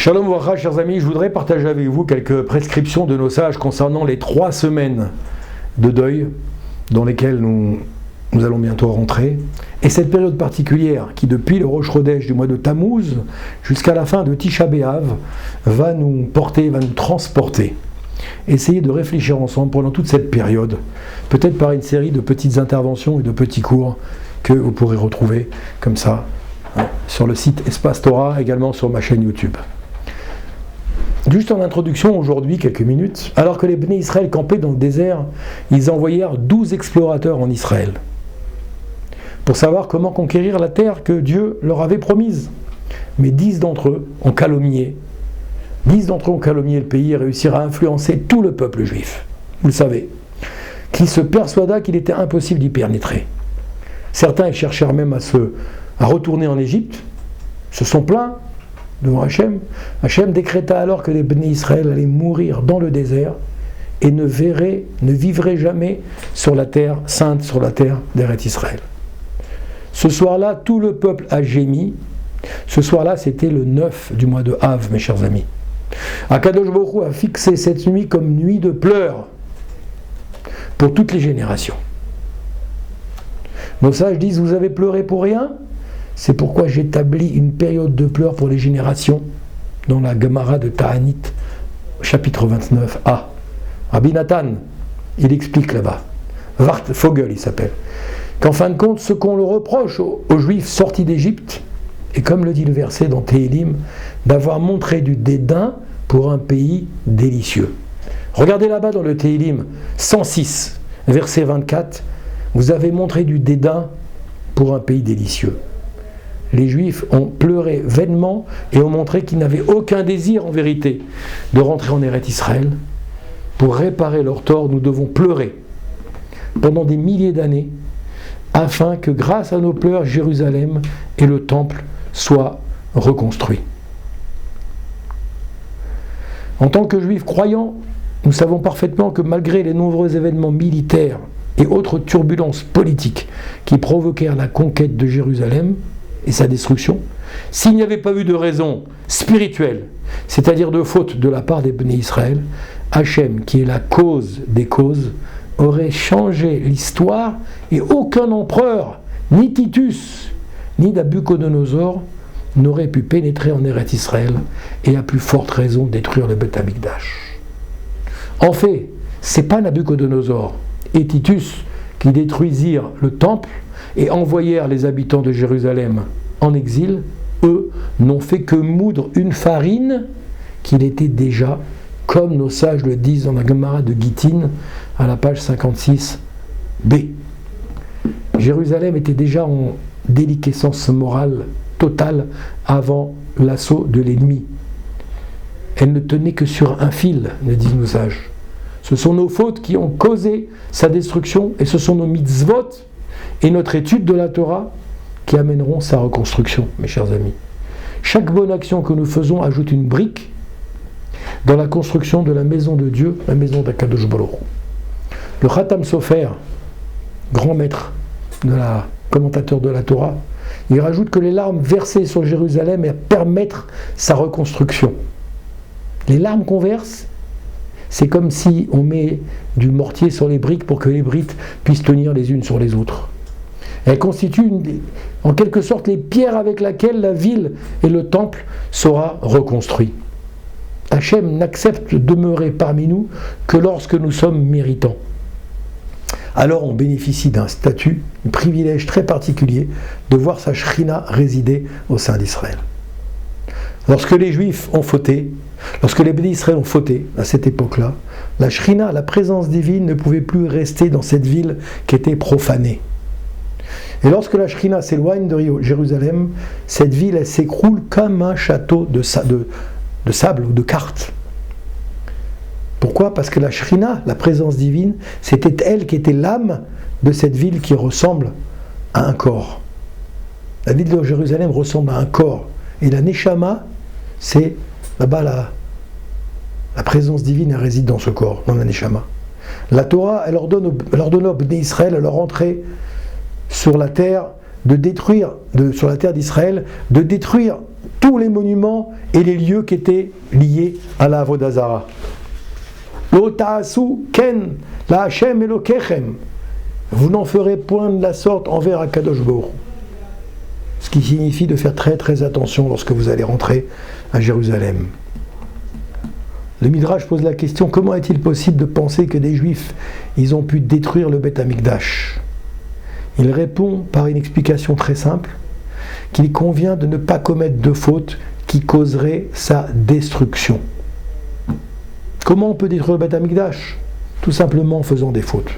Shalom Ouvracha, chers amis, je voudrais partager avec vous quelques prescriptions de nos sages concernant les 3 semaines de deuil dans lesquelles nous allons bientôt rentrer. Et cette période particulière qui, depuis le Rosh Chodesh du mois de Tammuz jusqu'à la fin de Tisha B'Av, va nous porter, va nous transporter. Essayez de réfléchir ensemble pendant toute cette période, peut-être par une série de petites interventions et de petits cours que vous pourrez retrouver comme ça sur le site Espace Torah, également sur ma chaîne YouTube. Juste en introduction, aujourd'hui, quelques minutes, alors que les Bnei Israël campaient dans le désert, ils envoyèrent 12 explorateurs en Israël pour savoir comment conquérir la terre que Dieu leur avait promise. Mais 10 d'entre eux ont calomnié. 10 d'entre eux ont calomnié le pays et réussirent à influencer tout le peuple juif, vous le savez, qui se persuada qu'il était impossible d'y pénétrer. Certains cherchèrent même à retourner en Égypte, se sont plaints devant Hachem. Hachem décréta alors que les Bnei Israël allaient mourir dans le désert et ne vivraient jamais sur la terre sainte, sur la terre d'Eretz Israël. Ce soir-là, tout le peuple a gémi. Ce soir-là, c'était le 9 du mois de Av, mes chers amis. Akadosh Baruch Hu a fixé cette nuit comme nuit de pleurs pour toutes les générations. Nos sages disent, vous avez pleuré pour rien ? C'est pourquoi j'établis une période de pleurs pour les générations dans la Gemara de Ta'anit, chapitre 29a. Rabbi Nathan, il explique là-bas, Vart Fogel il s'appelle, qu'en fin de compte, ce qu'on le reproche aux Juifs sortis d'Égypte, et comme le dit le verset dans Tehillim, d'avoir montré du dédain pour un pays délicieux. Regardez là-bas dans le Tehillim 106, verset 24, vous avez montré du dédain pour un pays délicieux. Les Juifs ont pleuré vainement et ont montré qu'ils n'avaient aucun désir en vérité de rentrer en Eretz Israël. Pour réparer leur tort, nous devons pleurer pendant des milliers d'années afin que grâce à nos pleurs, Jérusalem et le Temple soient reconstruits. En tant que Juifs croyants, nous savons parfaitement que malgré les nombreux événements militaires et autres turbulences politiques qui provoquèrent la conquête de Jérusalem et sa destruction, s'il n'y avait pas eu de raison spirituelle, c'est-à-dire de faute de la part des Bnei Israël, Hachem, qui est la cause des causes, aurait changé l'histoire et aucun empereur, ni Titus, ni Nabuchodonosor, n'aurait pu pénétrer en Eretz Israël et à plus forte raison détruire le Beth Amikdash. En fait, c'est pas Nabuchodonosor et Titus qui détruisirent le temple et envoyèrent les habitants de Jérusalem en exil. Eux n'ont fait que moudre une farine qu'il était déjà, comme nos sages le disent dans la Gemara de Gittin, à la page 56b. Jérusalem était déjà en déliquescence morale totale avant l'assaut de l'ennemi. Elle ne tenait que sur un fil, nous disent nos sages. Ce sont nos fautes qui ont causé sa destruction et ce sont nos mitzvot et notre étude de la Torah qui amèneront sa reconstruction, mes chers amis. Chaque bonne action que nous faisons ajoute une brique dans la construction de la maison de Dieu, la maison d'Akadosh Baruch Hu. Le Khatam Sofer, grand maître commentateur de la Torah, il rajoute que les larmes versées sur Jérusalem permettent sa reconstruction. Les larmes qu'on verse, c'est comme si on met du mortier sur les briques pour que les briques puissent tenir les unes sur les autres. Elles constituent en quelque sorte les pierres avec lesquelles la ville et le temple sera reconstruit. Hachem n'accepte de demeurer parmi nous que lorsque nous sommes méritants. Alors on bénéficie d'un statut, un privilège très particulier de voir sa Shrina résider au sein d'Israël. Lorsque les Juifs ont fauté, lorsque les Bnei Israël ont fauté à cette époque-là, la Shrina, la présence divine, ne pouvait plus rester dans cette ville qui était profanée. Et lorsque la Shrina s'éloigne de Jérusalem, cette ville elle s'écroule comme un château de sable ou de cartes. Pourquoi ? Parce que la Shrina, la présence divine, c'était elle qui était l'âme de cette ville qui ressemble à un corps. La ville de Jérusalem ressemble à un corps. Et la Neshama, c'est là-bas la présence divine, elle réside dans ce corps, dans la Neshama. La Torah, elle ordonne aux Bnei Israël à leur entrer sur la terre, sur la terre d'Israël, de détruire tous les monuments et les lieux qui étaient liés à la Avodah Zara. Lo ta'asu ken la Hashem Elokechem. Vous n'en ferez point de la sorte envers Akadosh Baruch Hu. Ce qui signifie de faire très très attention lorsque vous allez rentrer à Jérusalem. Le Midrash pose la question, comment est-il possible de penser que des Juifs, ils ont pu détruire le Beth Amikdash? Il répond par une explication très simple, qu'il convient de ne pas commettre de fautes qui causeraient sa destruction. Comment on peut détruire le Beth Amikdash? Tout simplement en faisant des fautes.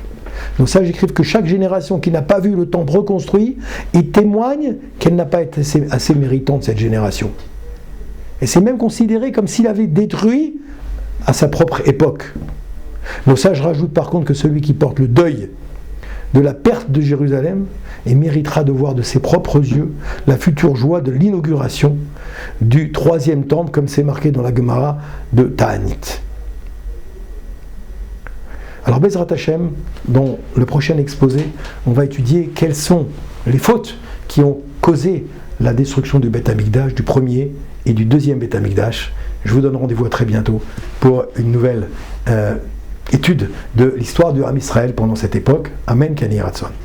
Donc ça, j'écris que chaque génération qui n'a pas vu le temple reconstruit, il témoigne qu'elle n'a pas été assez méritante, cette génération. Et c'est même considéré comme s'il avait détruit à sa propre époque. Donc ça, je rajoute par contre que celui qui porte le deuil de la perte de Jérusalem et méritera de voir de ses propres yeux la future joie de l'inauguration du 3e temple, comme c'est marqué dans la Gemara de Ta'anit. Alors Bezrat Hashem, dans le prochain exposé, on va étudier quelles sont les fautes qui ont causé la destruction du Beth Amikdash, du premier et du deuxième Beth Amikdash. Je vous donne rendez-vous à très bientôt pour une nouvelle étude de l'histoire du Ham Israël pendant cette époque. Amen, Kani Ratzon.